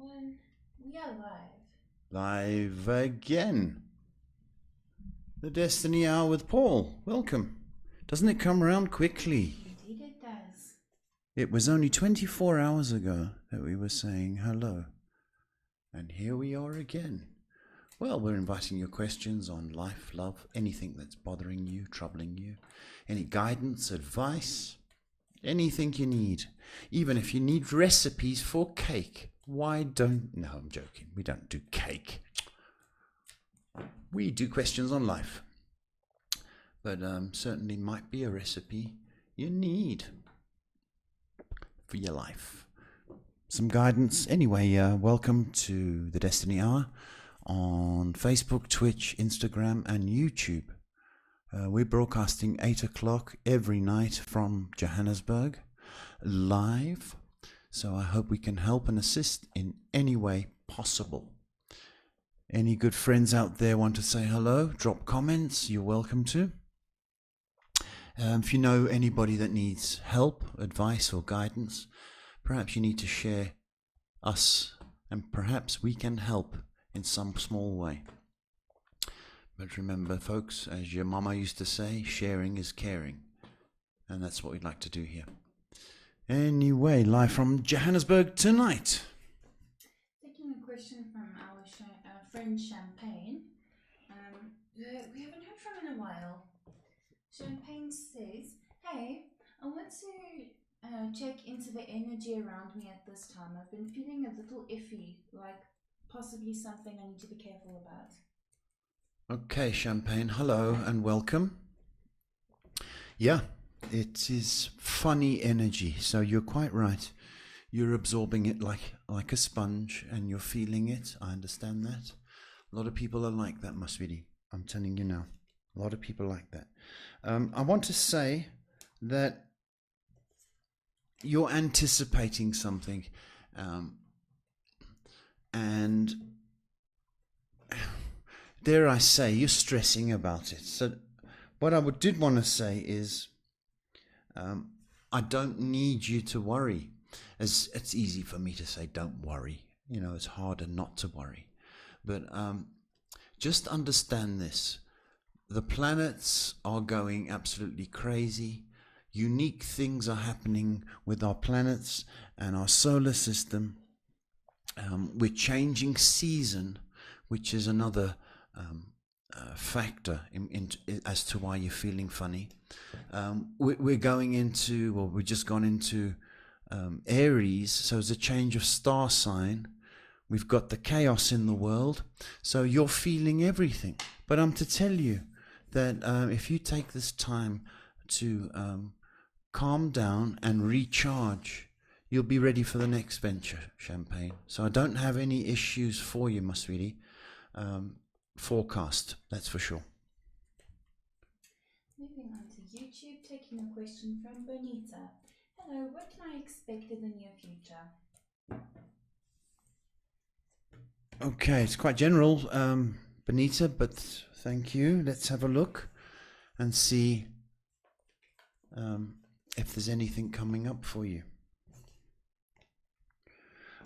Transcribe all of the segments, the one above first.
One. We are live. Live again. The Destiny Hour with Paul. Welcome. Doesn't it come around quickly? Indeed it does. It was only 24 hours ago that we were saying hello. And here we are again. Well, we're inviting your questions on life, love, anything that's bothering you, troubling you, any guidance, advice, anything you need. Even if you need recipes for cake. Why don't... No, I'm joking. We don't do cake. We do questions on life. But certainly might be a recipe you need for your life. Some guidance. Anyway, welcome to the Destiny Hour on Facebook, Twitch, Instagram, and YouTube. We're broadcasting 8 o'clock every night from Johannesburg, live. So I hope we can help and assist in any way possible. Any good friends out there want to say hello, drop comments, you're welcome to. If you know anybody that needs help, advice or guidance, perhaps you need to share us and perhaps we can help in some small way. But remember folks, as your mama used to say, sharing is caring. And that's what we'd like to do here. Anyway, live from Johannesburg tonight. Taking a question from our friend Champagne. We haven't heard from in a while. Champagne says, hey, I want to check into the energy around me at this time. I've been feeling a little iffy, like possibly something I need to be careful about. Okay, Champagne, hello and welcome. Yeah, it is funny energy, so you're quite right. You're absorbing it like a sponge and you're feeling it. I understand that. A lot of people are like that, Maswidi. I'm telling you now. A lot of people like that. I want to say that you're anticipating something and dare I say, you're stressing about it. So what I did want to say is I don't need you to worry. It's easy for me to say don't worry. You know, it's harder not to worry. But just understand this. The planets are going absolutely crazy. Unique things are happening with our planets and our solar system. We're changing season, which is another factor as to why you're feeling funny. We're going into, well, we've just gone into Aries, so it's a change of star sign. We've got the chaos in the world, so you're feeling everything. But I'm to tell you that if you take this time to calm down and recharge, you'll be ready for the next venture, Champagne. So I don't have any issues for you, my sweetie. Forecast, that's for sure. Moving on to YouTube, taking a question from Bonita. Hello, what can I expect in the near future? Okay, it's quite general, Bonita, but thank you. Let's have a look and see if there's anything coming up for you.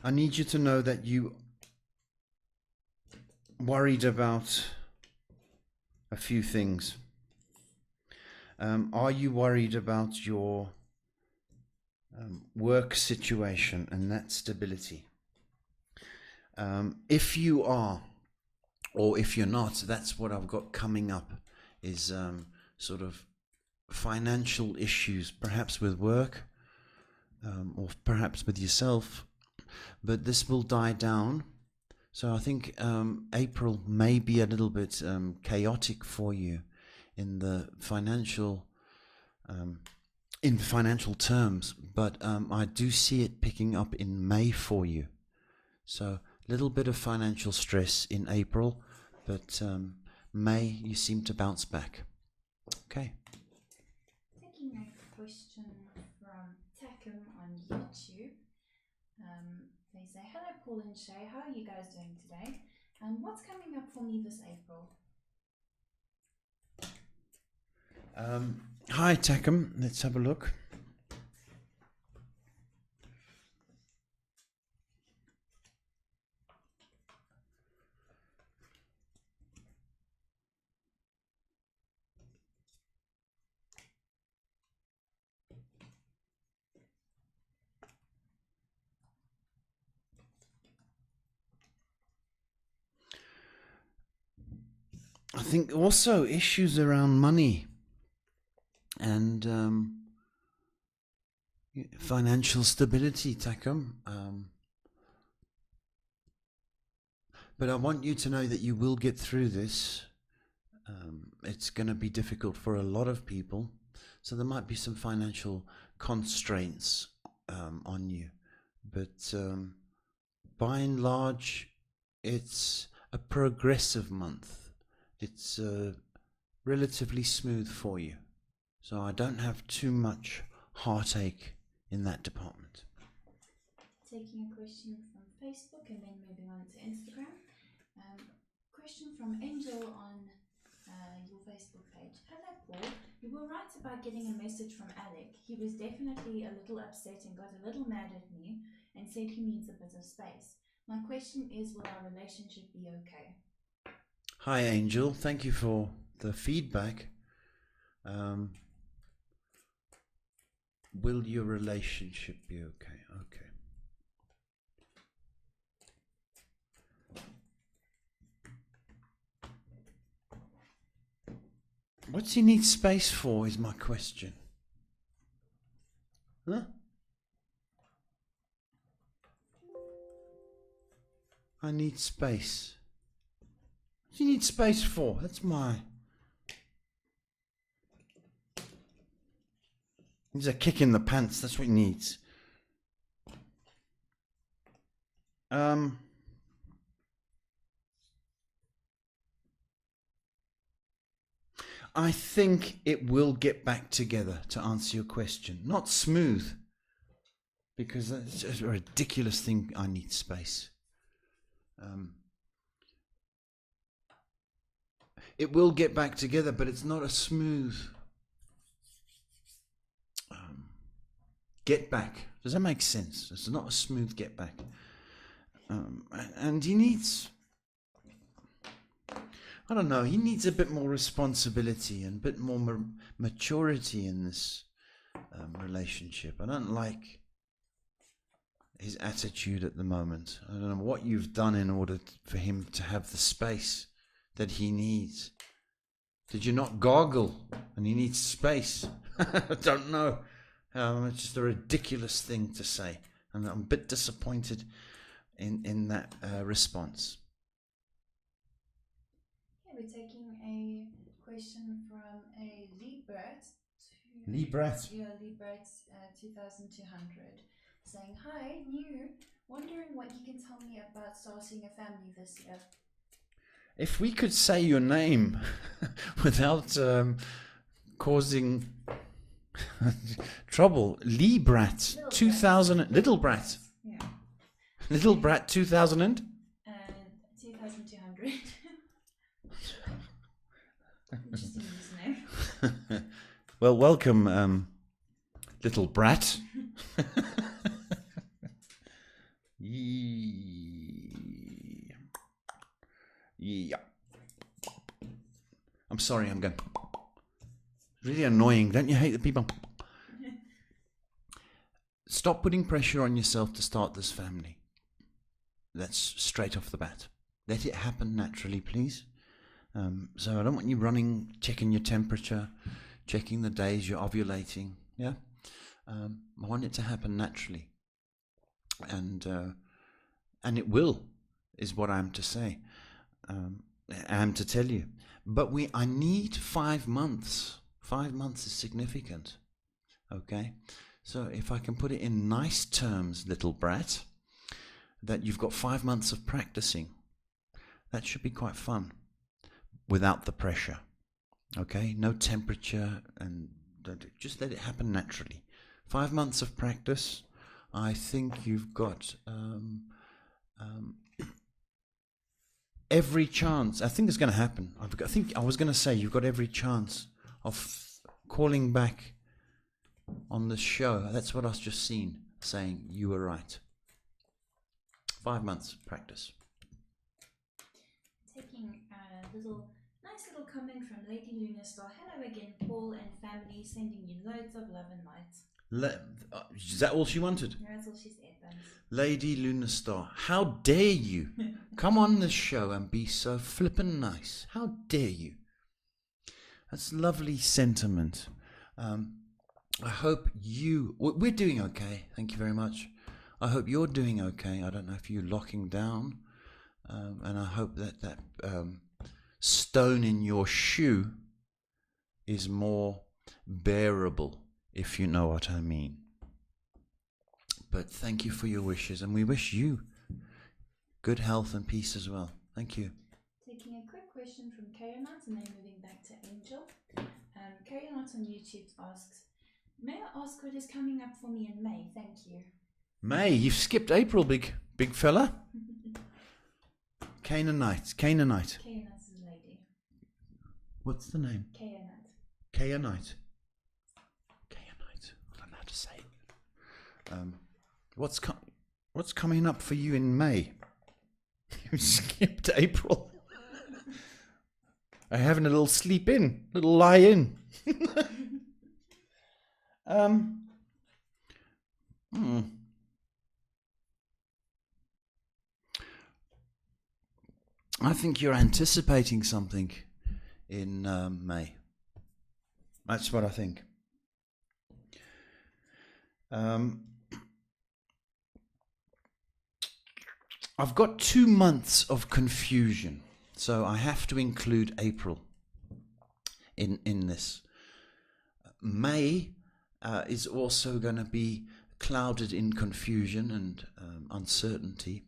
I need you to know that you worried about a few things. Are you worried about your work situation and that stability? If you are, or if you're not, that's what I've got coming up, is sort of financial issues, perhaps with work, or perhaps with yourself, but this will die down. So I think April may be a little bit chaotic for you in the financial terms, but I do see it picking up in May for you. So a little bit of financial stress in April, but May you seem to bounce back. Okay. Taking a question from Takum on YouTube. They say, hello Paul and Shay, how are you guys doing today? And what's coming up for me this April? Hi Takum, let's have a look. think also issues around money and financial stability, Takum. But I want you to know that you will get through this. It's going to be difficult for a lot of people, so there might be some financial constraints on you. But by and large, it's a progressive month. It's relatively smooth for you. So I don't have too much heartache in that department. Taking a question from Facebook and then moving on to Instagram. Question from Angel on your Facebook page. Hello, Paul. You were right about getting a message from Alec. He was definitely a little upset and got a little mad at me and said he needs a bit of space. My question is, will our relationship be okay? Hi, Angel. Thank you for the feedback. Will your relationship be okay? Okay. What's he need space for is my question. Huh? I need space. What do you need space for? That's my... He needs a kick in the pants. That's what he needs. I think it will get back together, to answer your question. Not smooth, because that's just a ridiculous thing. I need space. It will get back together, but it's not a smooth get back. Does that make sense? It's not a smooth get back. And he needs, I don't know, he needs a bit more responsibility and a bit more maturity in this relationship. I don't like his attitude at the moment. I don't know what you've done in order for him to have the space that he needs. Did you not gargle and he needs space? I don't know. It's just a ridiculous thing to say. And I'm a bit disappointed in that response. Okay, we're taking a question from a Librat. Librat? Yeah, Librat 2200. Saying, hi, new. Wondering what you can tell me about starting a family this year. If we could say your name without causing trouble. Librat 2000. Little Brat. Yeah. Little Brat 2000 and? 2200. Interesting username. Well, welcome, Little Brat. Yeah. I'm sorry, I'm going. Really annoying. Don't you hate the people? Stop putting pressure on yourself to start this family. That's straight off the bat. Let it happen naturally, please. So I don't want you running, checking your temperature, checking the days you're ovulating. Yeah, I want it to happen naturally, and it will, is what I'm to say. I am to tell you. But I need 5 months. 5 months is significant. Okay? So if I can put it in nice terms, little brat, that you've got 5 months of practicing, that should be quite fun without the pressure. Okay? No temperature, and just let it happen naturally. 5 months of practice, I think you've got every chance. I think it's going to happen. I think I was going to say you've got every chance of calling back on the show. That's what I've just seen, saying you were right. 5 months practice. Taking a little nice nice little comment from Lady Luna Star. Hello again, Paul and family, sending you loads of love and light. Is that all she wanted? No, that's all she said, thanks. Lady Luna Star, how dare you come on this show and be so flippin' nice? How dare you? That's lovely sentiment. I hope we're doing okay. Thank you very much. I hope you're doing okay. I don't know if you're locking down. And I hope that stone in your shoe is more bearable, if you know what I mean. But thank you for your wishes, and we wish you good health and peace as well. Thank you. Taking a quick question from Kayanat and then moving back to Angel. Kayanat on YouTube asks, may I ask what is coming up for me in May? Thank you. May, you've skipped April, big fella. Canaanite. Kayanat is a lady. What's the name? Kayanat. Kayanite. I don't know how to say it. What's coming up for you in May? You skipped April. I'm having a little sleep in, little lie in. I think you're anticipating something in May. That's what I think. I've got 2 months of confusion, so I have to include April in this. May is also going to be clouded in confusion and uncertainty,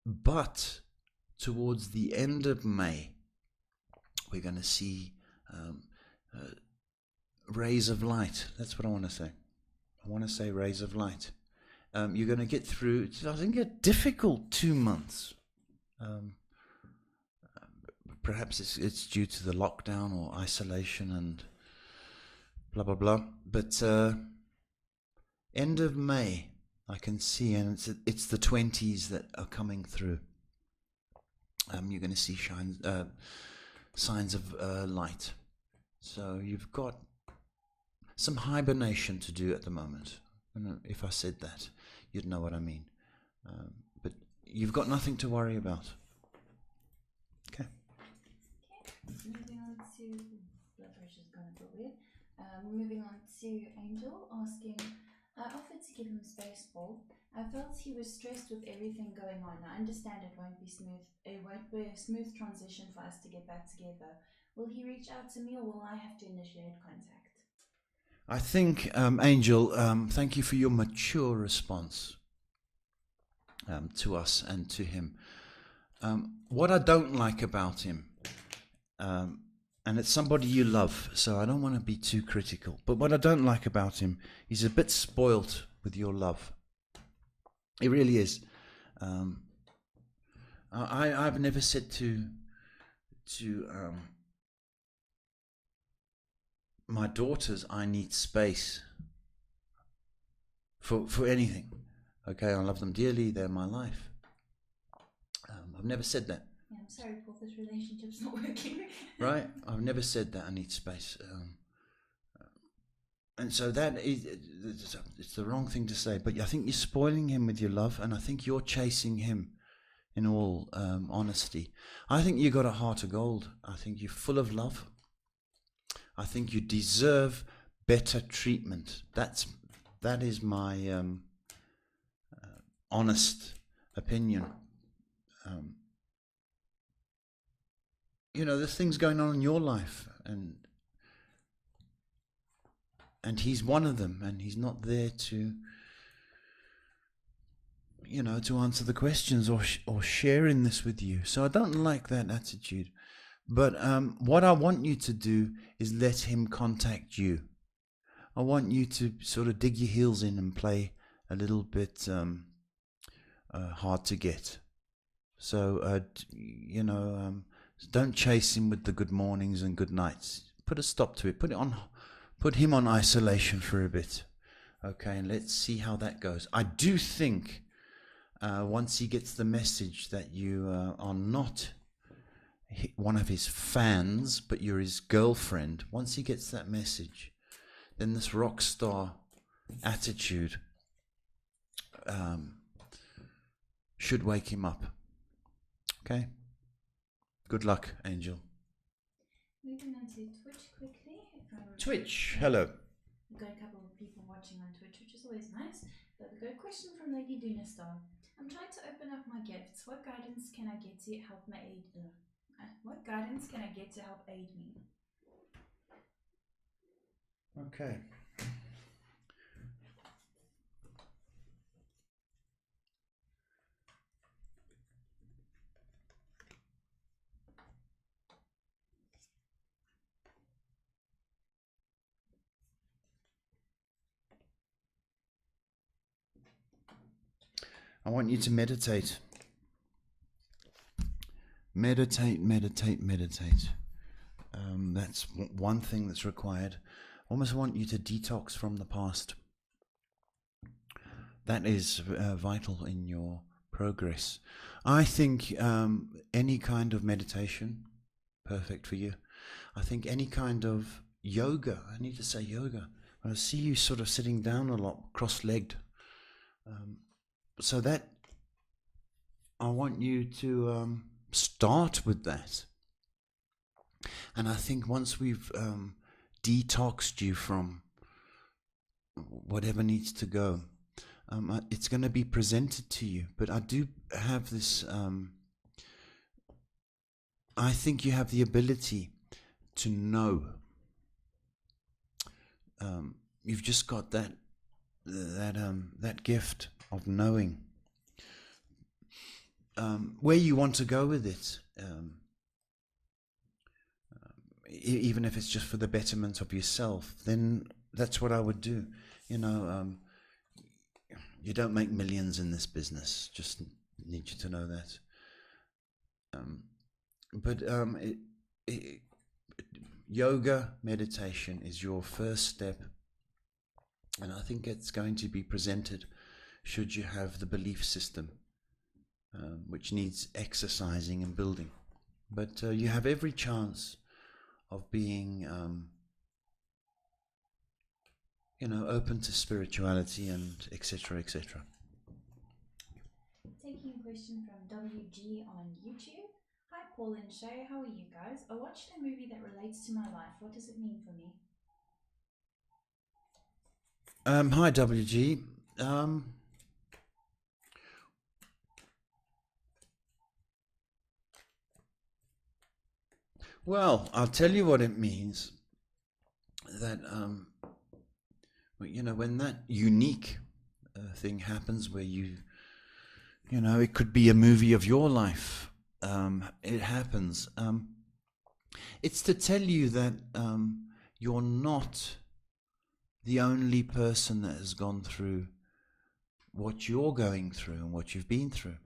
but towards the end of May, we're going to see rays of light. That's what I want to say. I want to say rays of light. You're going to get through, I think, a difficult 2 months. Perhaps it's due to the lockdown or isolation and blah, blah, blah. But end of May, I can see, and it's the 20s that are coming through. You're going to see signs of light. So you've got some hibernation to do at the moment. If I said that, you'd know what I mean. But you've got nothing to worry about. Okay. Moving on to blood pressure's gone a bit weird. Moving on to Angel asking, I offered to give him space, Paul. I felt he was stressed with everything going on. I understand it won't be smooth. It won't be a smooth transition for us to get back together. Will he reach out to me, or will I have to initiate contact? I think, Angel, thank you for your mature response to us and to him. What I don't like about him, and it's somebody you love, so I don't want to be too critical, but what I don't like about him, he's a bit spoilt with your love. He really is. I've never said to my daughters, I need space for anything. Okay, I love them dearly. They're my life. I've never said that. Yeah, I'm sorry, Paul. This relationship's not working. Right? I've never said that I need space. And so that is, it's the wrong thing to say. But I think you're spoiling him with your love, and I think you're chasing him. In all honesty, I think you got a heart of gold. I think you're full of love. I think you deserve better treatment. That is my honest opinion. There's things going on in your life, and he's one of them, and he's not there to answer the questions or share in this with you. So I don't like that attitude. But what I want you to do is let him contact you. I want you to sort of dig your heels in and play a little bit hard to get. So, don't chase him with the good mornings and good nights. Put a stop to it. Put him on isolation for a bit. Okay, and let's see how that goes. I do think once he gets the message that you are not one of his fans, but you're his girlfriend, once he gets that message, then this rock star attitude should wake him up. Okay? Good luck, Angel. Moving on to Twitch quickly. Twitch, hello. We've got a couple of people watching on Twitch, which is always nice. But we've got a question from Lady Dunestar. I'm trying to open up my gifts. What guidance can I get to help What guidance can I get to help aid me? Okay. I want you to meditate. Meditate. That's one thing that's required. I almost want you to detox from the past. That is vital in your progress. I think any kind of meditation, perfect for you. I think any kind of yoga, I need to say yoga. I see you sort of sitting down a lot, cross-legged. So that, I want you to start with that. And I think once we've detoxed you from whatever needs to go, it's going to be presented to you. But I do have this, I think you have the ability to know. You've just got that gift of knowing where you want to go with it, even if it's just for the betterment of yourself. Then that's what I would do. You don't make millions in this business. Just need you to know that. But yoga, meditation is your first step. And I think it's going to be presented should you have the belief system, which needs exercising and building. But you have every chance of being, open to spirituality and etc., etc. Taking a question from WG on YouTube. Hi Paul and Shay, how are you guys? I watched a movie that relates to my life. What does it mean for me? Hi WG. Well, I'll tell you what it means. That when that unique thing happens, where it could be a movie of your life. It happens. It's to tell you that you're not the only person that has gone through what you're going through and what you've been through.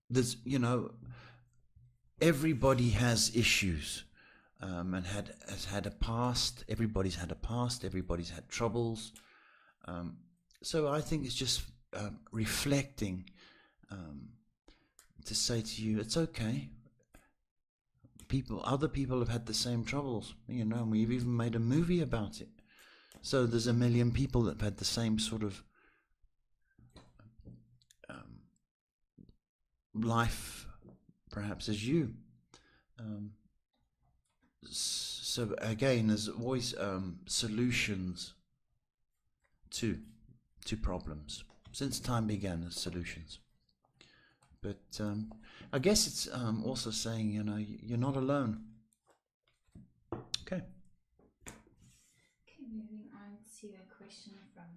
There's, everybody has issues, and has had a past. Everybody's had a past. Everybody's had troubles. So I think it's just reflecting to say to you, it's okay. Other people have had the same troubles, and we've even made a movie about it. So there's a million people that have had the same sort of life, perhaps, as you. So again, there's always solutions to problems. Since time began, there's solutions. But I guess it's also saying, you're not alone. Okay. Okay, moving on to a question from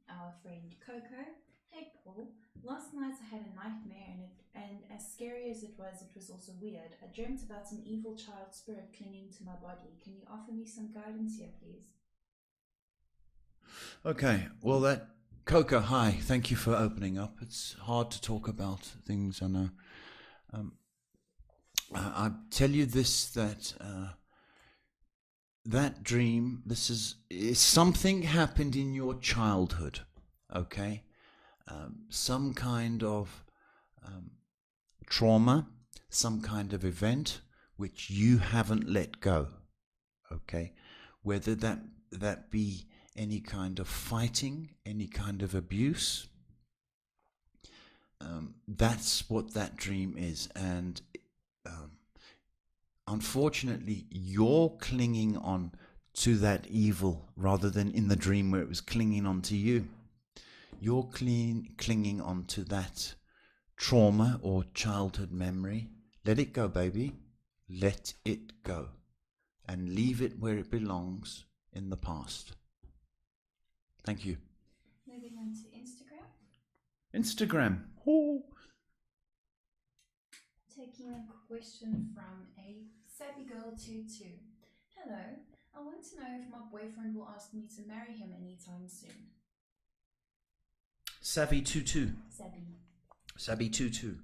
our friend Coco. Hey Paul, last night I had a nightmare and as scary as it was also weird. I dreamt about an evil child spirit clinging to my body. Can you offer me some guidance here, please? Okay, well Coco, hi, thank you for opening up. It's hard to talk about things, I know. I tell you this, that dream, is something happened in your childhood, okay? Some kind of trauma, some kind of event which you haven't let go. Okay, whether that be any kind of fighting, any kind of abuse. That's what that dream is, and unfortunately, you're clinging on to that evil rather than in the dream where it was clinging on to you. You're clinging on to that trauma or childhood memory. Let it go, baby. Let it go. And leave it where it belongs, in the past. Thank you. Moving on to Instagram. Instagram. Oh. Taking a question from a Sappy Girl 22. Hello, I want to know if my boyfriend will ask me to marry him anytime soon. Savvy 22. Sabby. 22.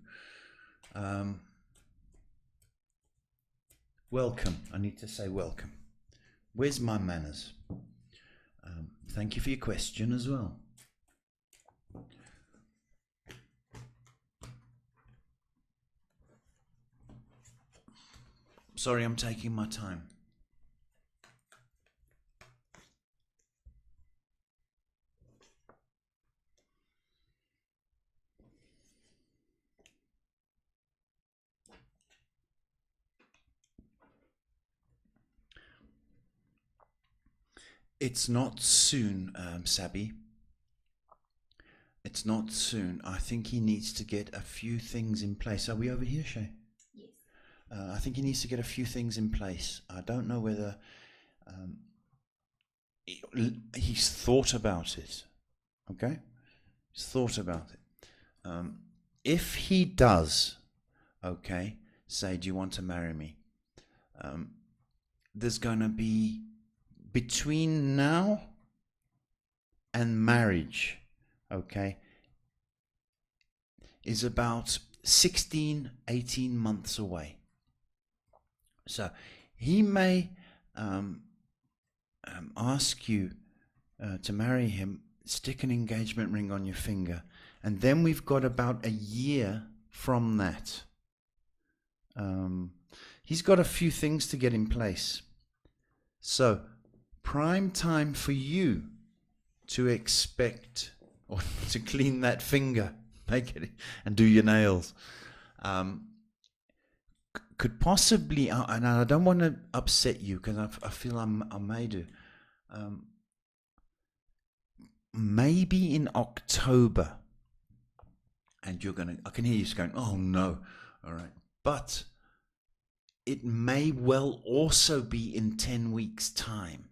Welcome. I need to say welcome. Where's my manners? Thank you for your question as well. Sorry, I'm taking my time. It's not soon, Sabby. It's not soon. I think he needs to get a few things in place. Are we over here, Shay? Yes. I think he needs to get a few things in place. I don't know whether he's thought about it. Okay? He's thought about it. If he does, okay, say, do you want to marry me? There's going to be, between now and marriage, okay, is about 16, 18 months away. So he may ask you to marry him, stick an engagement ring on your finger, and then we've got about a year from that. He's got a few things to get in place. So prime time for you to expect, or to clean that finger, make it, and do your nails. Could possibly, and I don't want to upset you because I feel I may do. Maybe in October, and I can hear you going, oh no, all right. But it may well also be in 10 weeks' time.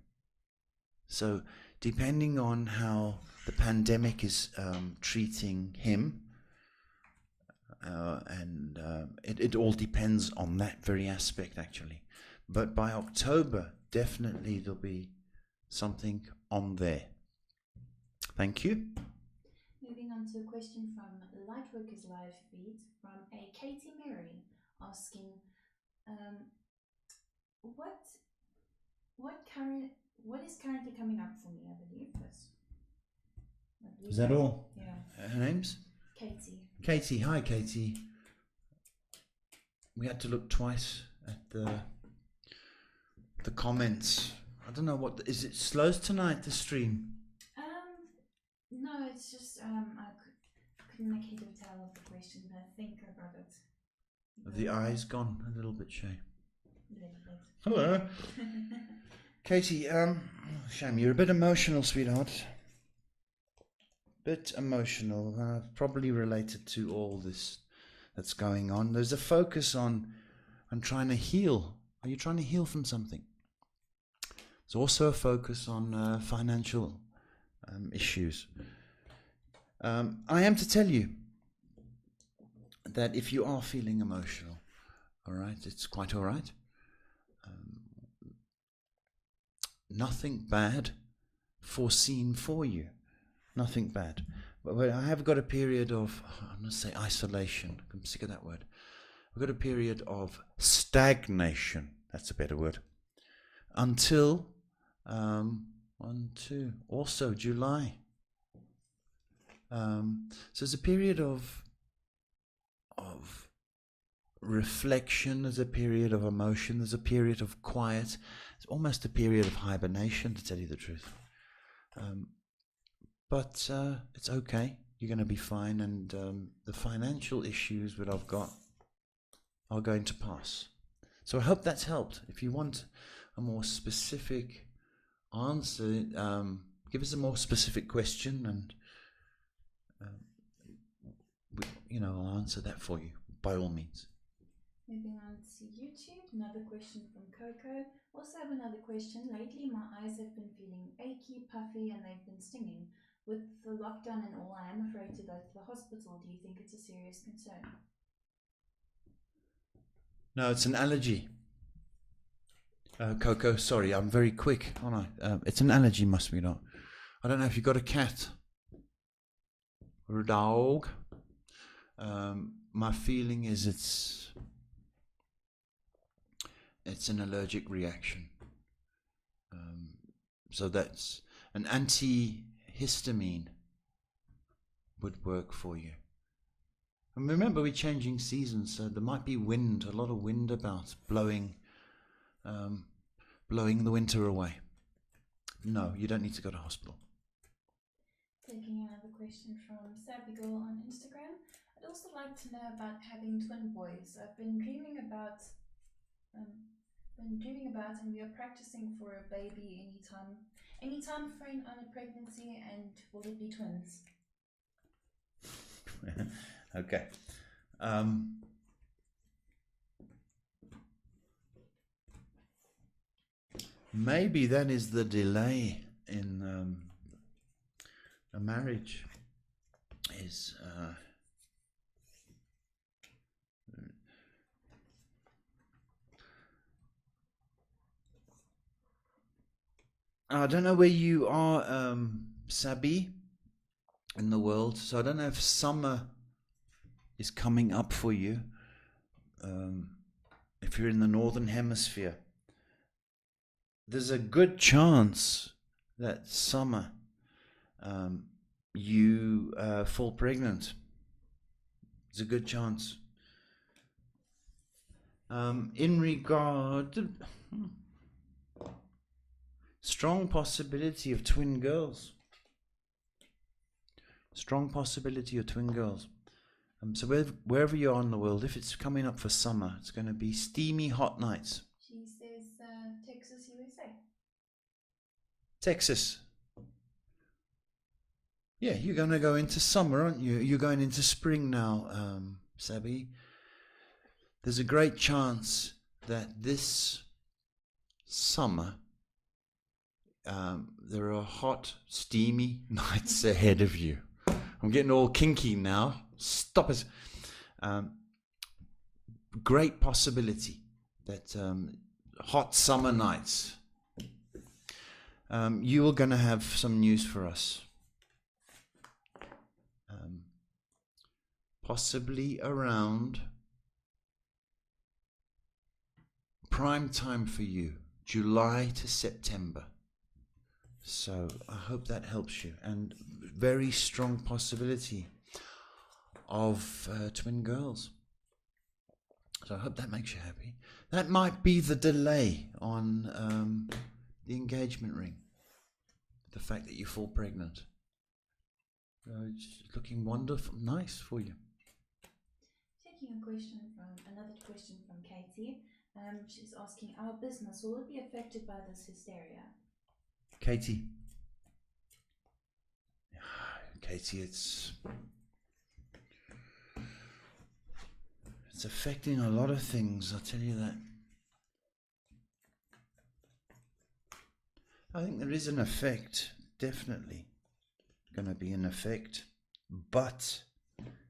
So depending on how the pandemic is treating him, and it all depends on that very aspect, actually. But by October, definitely there'll be something on there. Thank you. Moving on to a question from Lightworkers Live feed from a Katie Mary asking, what is currently coming up for me? I believe that's. Is that all? Yeah. Her name's Katie. Katie. Hi, Katie. We had to look twice at the comments. I don't know what is it. Slows tonight, the stream. No, it's just I couldn't make head or tail of the question, but I think I got it. The eye's gone a little bit, Shay. A little bit. Hello. Katie, Sham, you're a bit emotional, sweetheart. Bit emotional, probably related to all this that's going on. There's a focus on trying to heal. Are you trying to heal from something? There's also a focus on financial issues. I am to tell you that if you are feeling emotional, all right, it's quite all right. Nothing bad foreseen for you. Nothing bad. But I have got a period of, I'm going to say isolation. I'm sick of that word. I've got a period of stagnation. That's a better word. Until, also July. So it's a period of reflection, there's a period of emotion, there's a period of quiet. It's almost a period of hibernation, to tell you the truth. But it's okay. You're going to be fine, and the financial issues that I've got are going to pass. So I hope that's helped. If you want a more specific answer, give us a more specific question, and I'll answer that for you, by all means. Moving on to YouTube, another question from Coco. Also have another question. Lately my eyes have been feeling achy, puffy, and they've been stinging. With the lockdown and all, I am afraid to go to the hospital. Do you think it's a serious concern? No, it's an allergy. Coco, sorry, I'm very quick, aren't I? It's an allergy, must be not. I don't know if you've got a cat or a dog. My feeling is it's an allergic reaction. So that's an antihistamine would work for you. And remember, we're changing seasons, so there might be wind, a lot of wind about, blowing the winter away. No, you don't need to go to hospital. Taking another question from Savvy Girl on Instagram. I'd also like to know about having twin boys. I've been dreaming about and we are practicing for a baby anytime frame on a pregnancy, and will it be twins? Okay. Maybe that is the delay in a marriage is I don't know where you are, Sabi, in the world, so I don't know if summer is coming up for you. If you're in the northern hemisphere, there's a good chance that summer you fall pregnant. There's a good chance. In regard to strong possibility of twin girls. Strong possibility of twin girls. So wherever you are in the world, if it's coming up for summer, it's going to be steamy, hot nights. She says Texas, USA. Texas. Yeah, you're going to go into summer, aren't you? You're going into spring now, Sabi. There's a great chance that this summer there are hot, steamy nights ahead of you. I'm getting all kinky now. Stop it. Great possibility that hot summer nights. You are going to have some news for us. Possibly around prime time for you, July to September. So I hope that helps you. And very strong possibility of twin girls. So I hope that makes you happy. That might be the delay on the engagement ring. The fact that you fall pregnant. It's looking wonderful, nice for you. Taking another question from Katie. She's asking, our business, will it be affected by this hysteria? Katie, it's affecting a lot of things, I'll tell you that. I think there is an effect, definitely going to be an effect, but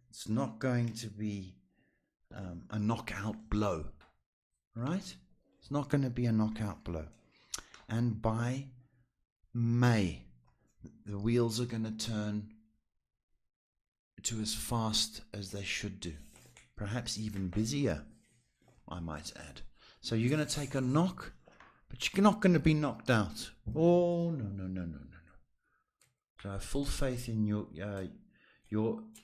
it's not going to be a knockout blow, right? It's not going to be a knockout blow. And by May, the wheels are going to turn to as fast as they should do. Perhaps even busier, I might add. So you're going to take a knock, but you're not going to be knocked out. Oh, no. So I have full faith in your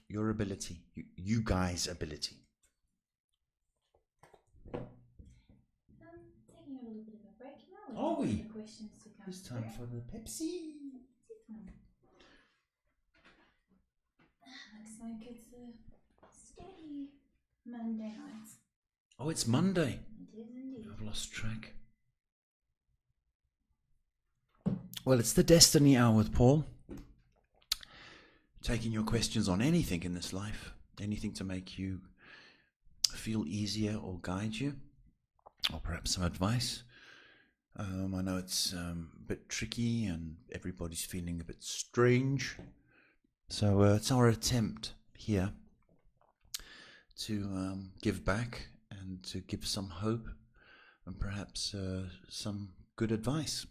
ability, you guys' ability. Taking a little bit of a break now. Are we? The questions to come It's time for the Pepsi. Looks like it's a steady Monday night. Oh, it's Monday. It is indeed. I've lost track. Well, it's the Destiny Hour with Paul. Taking your questions on anything in this life. Anything to make you feel easier or guide you. Or perhaps some advice. I know it's a bit tricky and everybody's feeling a bit strange. So it's our attempt here to give back and to give some hope and perhaps some good advice.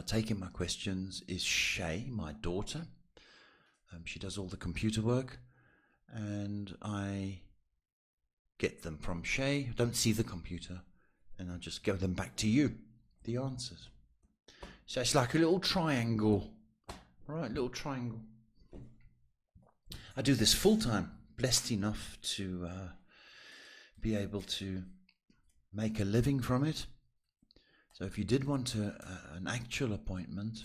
Taking my questions is Shay, my daughter. She does all the computer work and I get them from Shay. Don't see the computer and I just give them back to you, the answers. So it's like a little triangle. Right, little triangle. I do this full time, blessed enough to be able to make a living from it. So if you did want an actual appointment,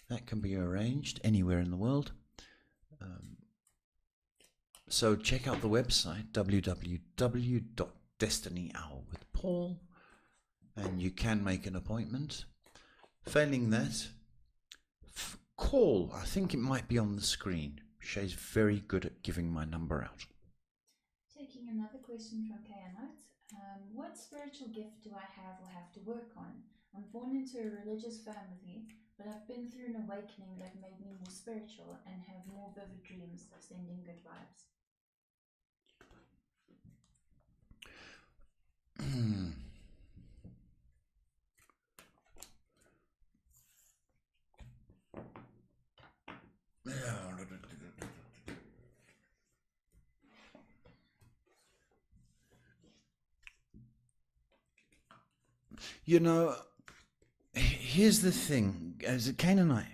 that can be arranged anywhere in the world. So check out the website, www.DestinyHourWithPaul, and you can make an appointment. Failing that, call. I think it might be on the screen. Shay's very good at giving my number out. Taking another question from Kayanite. What spiritual gift do I have or have to work on? I'm born into a religious family, but I've been through an awakening that made me more spiritual and have more vivid dreams, sending good vibes. You know, here's the thing. As a Canaanite,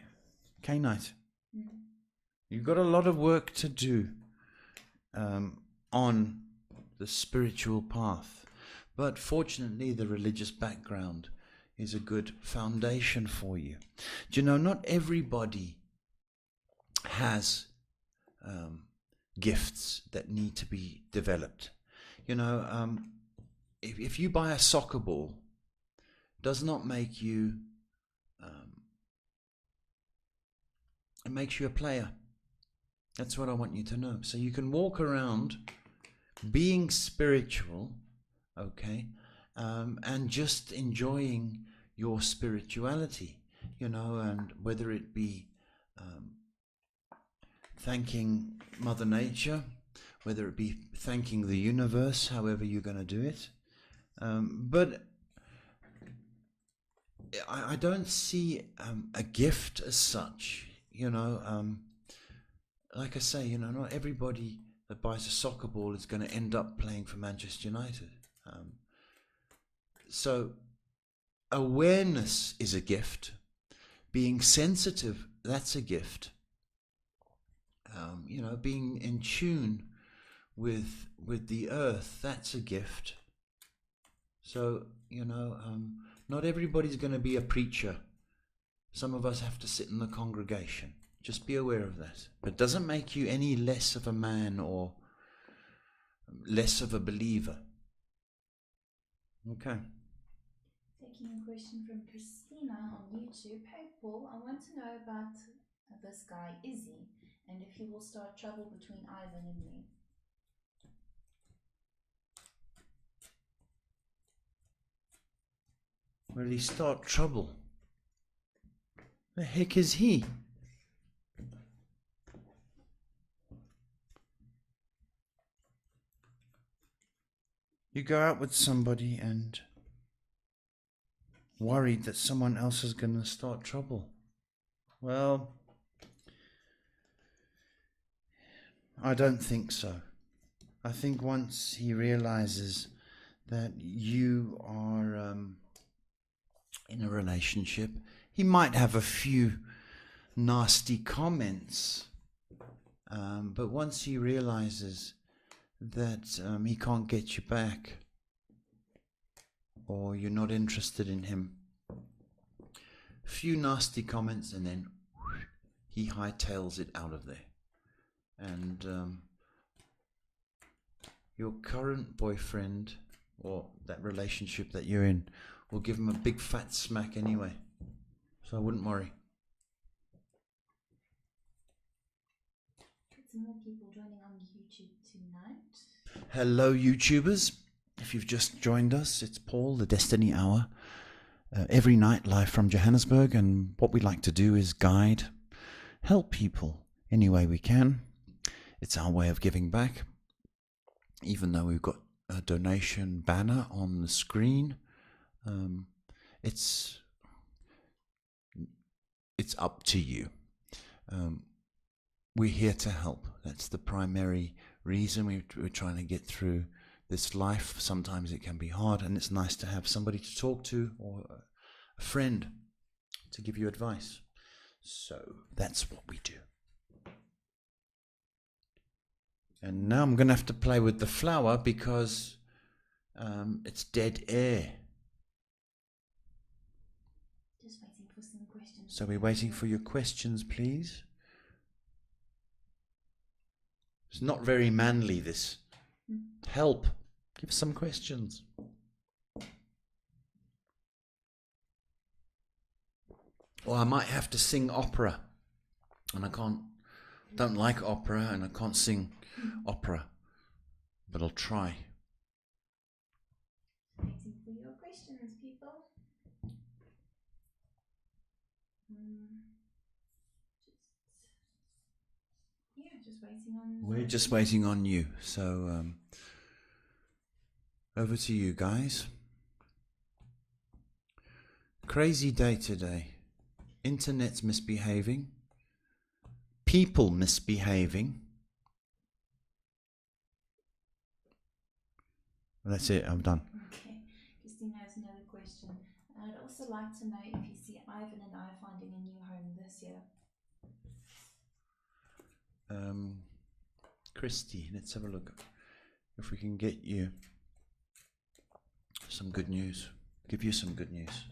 you've got a lot of work to do on the spiritual path. But fortunately, the religious background is a good foundation for you. Do you know, not everybody has gifts that need to be developed. You know, if you buy a soccer ball, does not make you, it makes you a player. That's what I want you to know. So you can walk around being spiritual, okay, and just enjoying your spirituality, you know, and whether it be thanking Mother Nature, whether it be thanking the universe, however you're going to do it. But I don't see a gift as such, you know. Like I say, you know, not everybody that buys a soccer ball is going to end up playing for Manchester United. So awareness is a gift. Being sensitive, that's a gift. You know, being in tune with the earth, that's a gift. So, you know, not everybody's going to be a preacher. Some of us have to sit in the congregation. Just be aware of that. But it doesn't make you any less of a man or less of a believer. Okay. Taking a question from Christina on YouTube. Hey Paul, I want to know about this guy Izzy and if he will start trouble between Ivan and me. Will he start trouble? The heck is he? You go out with somebody and worried that someone else is going to start trouble. Well, I don't think so. I think once he realizes that you are in a relationship, he might have a few nasty comments, but once he realizes that he can't get you back, or you're not interested in him. A few nasty comments and then he hightails it out of there. And your current boyfriend or that relationship that you're in will give him a big fat smack anyway. So I wouldn't worry. Got some more people joining on YouTube tonight. Hello, YouTubers. If you've just joined us, it's Paul, the Destiny Hour. Every night live from Johannesburg, and what we like to do is guide, help people any way we can. It's our way of giving back. Even though we've got a donation banner on the screen, it's up to you. We're here to help. That's the primary reason we're trying to get through this life. Sometimes it can be hard, and it's nice to have somebody to talk to or a friend to give you advice. So that's what we do. And now I'm going to have to play with the flower because it's dead air. Just waiting for some questions. So we're waiting for your questions, please. It's not very manly, this. Help. Give some questions. Or I might have to sing opera. And I don't like opera and I can't sing opera. But I'll try. Waiting for your questions, people. Just waiting on. We're just waiting on you. So over to you guys. Crazy day today. Internet's misbehaving. People misbehaving. That's it, I'm done. Okay. Christine has another question. I'd also like to know if you see Ivan and I finding a new home this year. Christy, let's have a look if we can get you some good news. Give you some good news.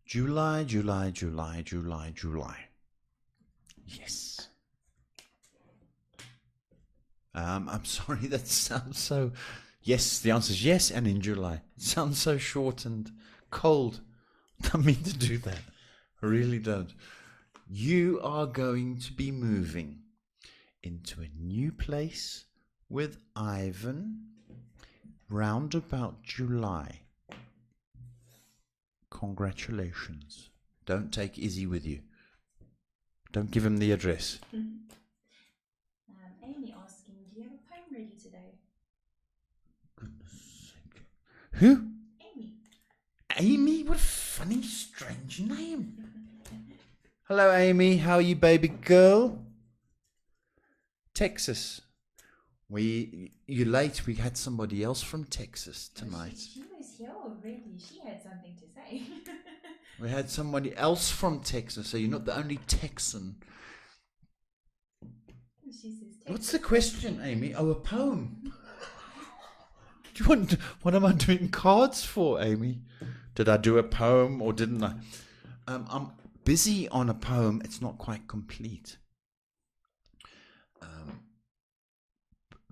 July. Yes. I'm sorry, that sounds so... Yes, the answer is yes, and in July. It sounds so short and cold. I don't mean to do that. I really don't. You are going to be moving into a new place with Ivan round about July. Congratulations. Don't take Izzy with you. Don't give him the address. Amy asking, do you have a poem ready today? Goodness sake. Who? Amy. Amy? What a funny, strange name. Hello, Amy. How are you, baby girl? Texas. You're late. We had somebody else from Texas tonight. She was here already. She had something to say. We had somebody else from Texas, so you're not the only Texan. She says Texas. What's the question, Amy? Oh, a poem. Do you want? What am I doing cards for, Amy? Did I do a poem or didn't I? I'm busy on a poem. It's not quite complete.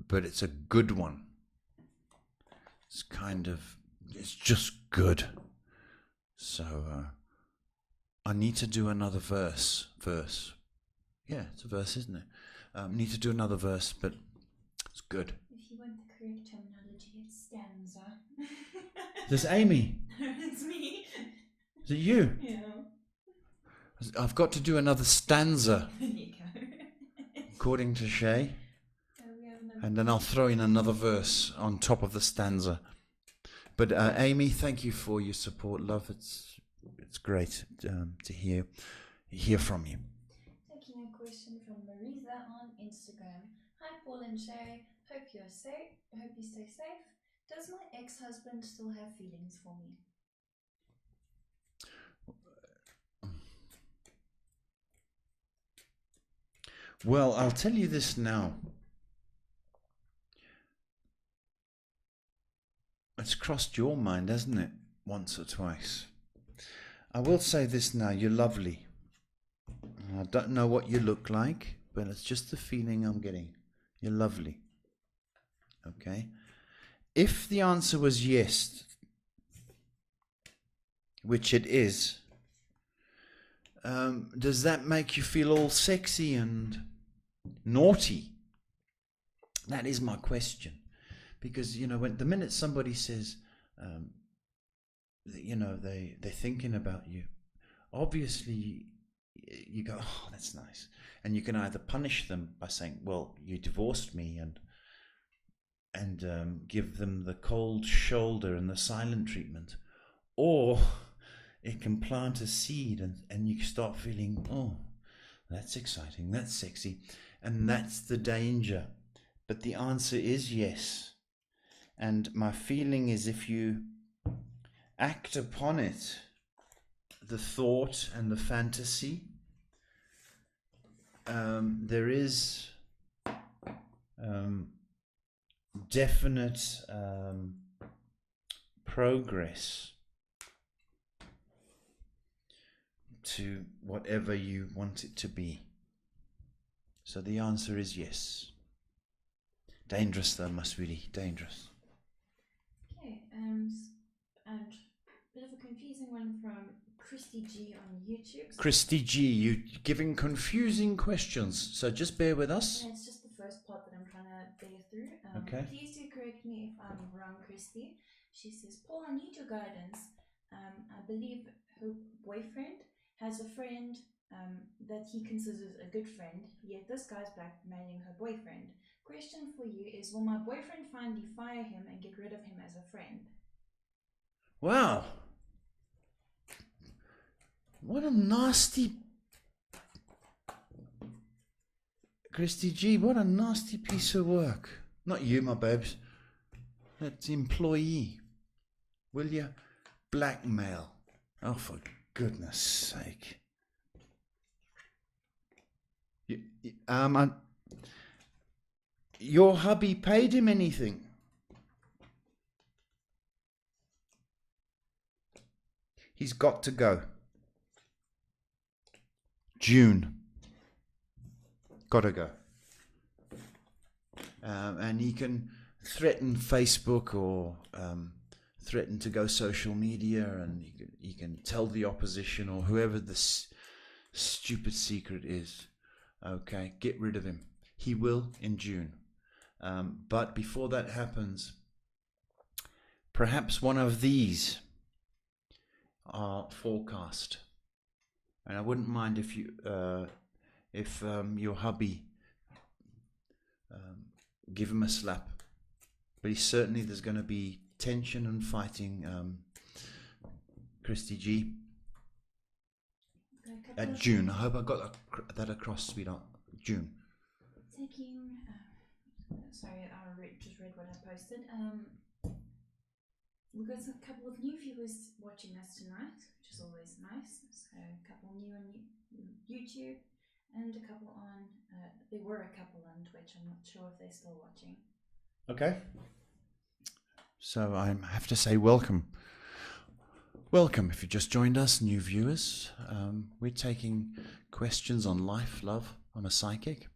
But it's a good one. It's just good. So I need to do another verse. Yeah, it's a verse, isn't it? Need to do another verse, but it's good. If you want the correct terminology, it's stanza. Is this Amy? It's me. Is it you? Yeah. I've got to do another stanza, There you go. according to Shay. And then I'll throw in another verse on top of the stanza. But Amy, thank you for your support, love. It's great to hear from you. Taking a question from Marisa on Instagram. Hi, Paul and Shay. Hope you're safe. Hope you stay safe. Does my ex-husband still have feelings for me? Well, I'll tell you this now. It's crossed your mind, hasn't it? Once or twice. I will say this now, you're lovely. I don't know what you look like, but it's just the feeling I'm getting. You're lovely. Okay? If the answer was yes, which it is, does that make you feel all sexy and naughty? That is my question. Because, when the minute somebody says, they're thinking about you, obviously you go, oh, that's nice. And you can either punish them by saying, well, you divorced me, and give them the cold shoulder and the silent treatment. Or it can plant a seed and you start feeling, oh, that's exciting, that's sexy. And that's the danger. But the answer is yes. And my feeling is if you act upon it, the thought and the fantasy, there is definite progress to whatever you want it to be. So the answer is yes. Dangerous though, my sweetie, dangerous. Okay, and a bit of a confusing one from Christy G on YouTube. Christy G, you're giving confusing questions, so just bear with us. Yeah, it's just the first part that I'm trying to bear through. Okay. Please do correct me if I'm wrong, Christy. She says, Paul, I need your guidance. I believe her boyfriend has a friend that he considers a good friend, yet this guy's blackmailing her boyfriend. Question for you is, will my boyfriend finally fire him and get rid of him as a friend? Wow. What a nasty... Christy G, what a nasty piece of work. Not you, my babes. That's employee. Will you? Blackmail. Oh, for goodness sake. Your hubby paid him anything? He's got to go. June. Gotta go. And he can threaten Facebook or threaten to go social media, and he can tell the opposition or whoever this stupid secret is. Okay, get rid of him. He will in June. But before that happens, perhaps one of these are forecast. And I wouldn't mind if your hubby give him a slap. But there's going to be tension and fighting, Christy G. At June. I hope I got that across, sweetheart. June. Taking... sorry, I just read what I posted. We've got a couple of new viewers watching us tonight, which is always nice. So a couple new on YouTube and a couple on... there were a couple on Twitch. I'm not sure if they're still watching. Okay. So I have to say welcome. Welcome if you just joined us, new viewers. We're taking questions on life, love. I'm a psychic,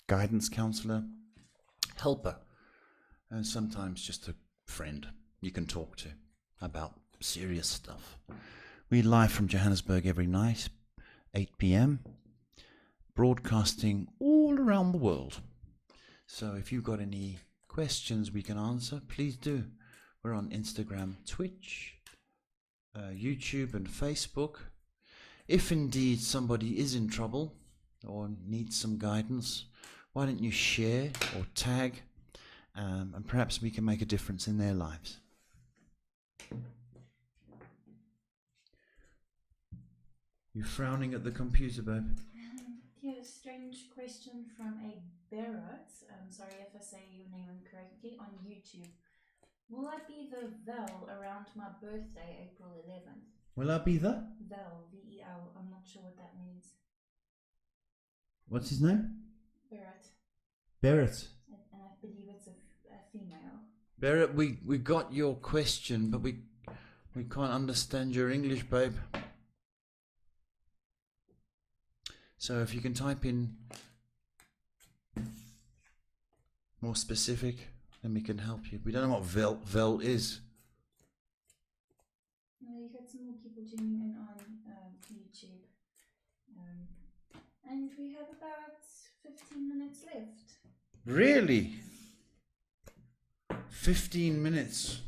guidance counselor, helper, and sometimes just a friend you can talk to about serious stuff. We live from Johannesburg every night, 8 p.m, broadcasting all around the world. So if you've got any questions we can answer, please do. We're on Instagram, Twitch, YouTube and Facebook. If indeed somebody is in trouble or needs some guidance, why don't you share or tag, and perhaps we can make a difference in their lives. You're frowning at the computer, babe. Yes, strange question from a Barrett. I'm sorry if I say your name incorrectly, on YouTube. Will I be the Vel around my birthday, April 11th? Will I be the? Vel, V-E-L. I'm not sure what that means. What's his name? Barrett. Barrett. And I believe it's a female. Barrett, we got your question, but we can't understand your English, babe. So if you can type in more specific, then we can help you. We don't know what vel is. You got some more people tuning in on YouTube. And we have about 15 minutes left. Really? 15 minutes.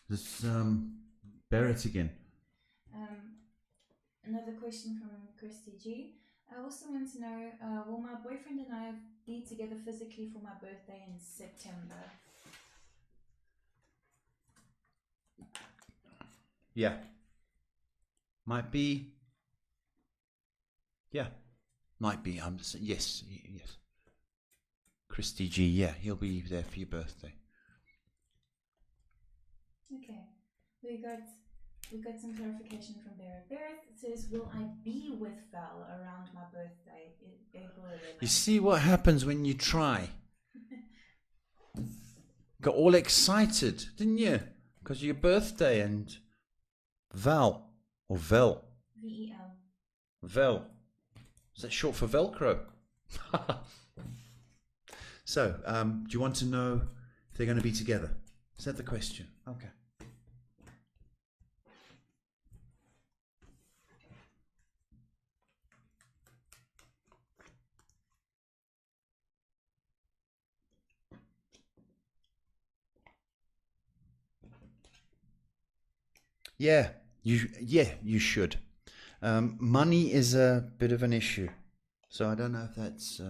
This Barrett again. Another question from Christy G. I also want to know, will my boyfriend and I be together physically for my birthday in September? Yeah. Might be. Yeah. Might be. Yes. Christy G. Yeah, he'll be there for your birthday. Okay. We got some clarification from Barrett. Barrett says, will I be with Val around my birthday, April 11th? You see what happens when you try? Got all excited, didn't you? Because of your birthday and Val or Vel. V-E-L. Vel. Is that short for Velcro? So, do you want to know if they're going to be together? Is that the question? Okay. Yeah, you should. Money is a bit of an issue, so I don't know if that's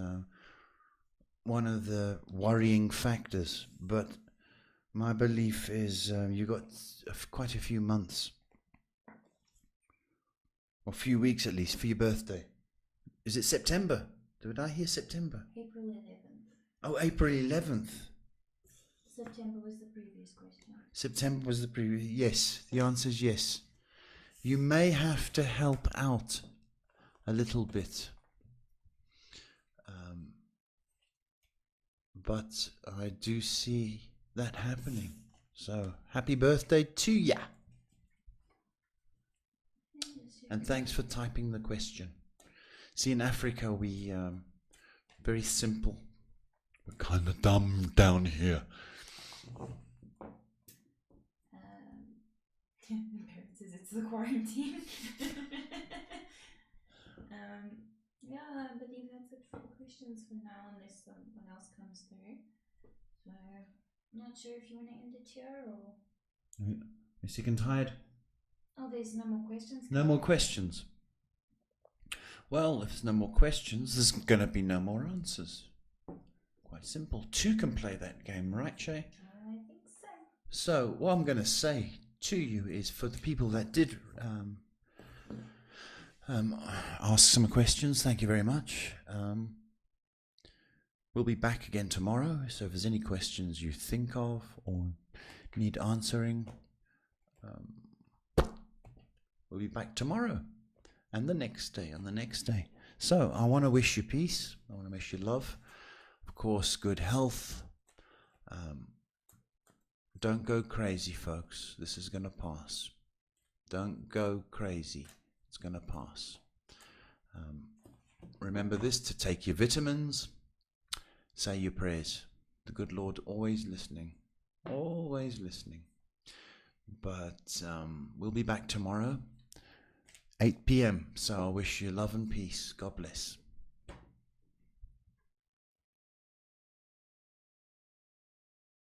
one of the worrying factors. But my belief is you got quite a few months, or a few weeks at least, for your birthday. Is it September? Did I hear September? April 11th. Oh, April 11th. September was the previous question. September was the previous. Yes, the answer is yes. You may have to help out a little bit. But I do see that happening. So, happy birthday to ya. And thanks for typing the question. See, in Africa, we very simple. We're kind of dumb down here. Barrett says it's the quarantine. Yeah, I believe that's it for the questions for now, unless someone else comes through. So, I'm not sure if you want to end it here or. You're sick and tired? Oh, there's no more questions? No more questions. Well, if there's no more questions, there's going to be no more answers. Quite simple. Two can play that game, right, Shay? I think so. So, what I'm going to say to you is, for the people that did ask some questions, thank you very much. We'll be back again tomorrow, so if there's any questions you think of or need answering, we'll be back tomorrow and the next day and the next day. So I want to wish you peace. I want to wish you love. Of course, good health. Don't go crazy, folks. This is going to pass. Don't go crazy. It's going to pass. Remember this, to take your vitamins, say your prayers. The good Lord always listening. Always listening. But we'll be back tomorrow, 8 p.m. So I wish you love and peace. God bless.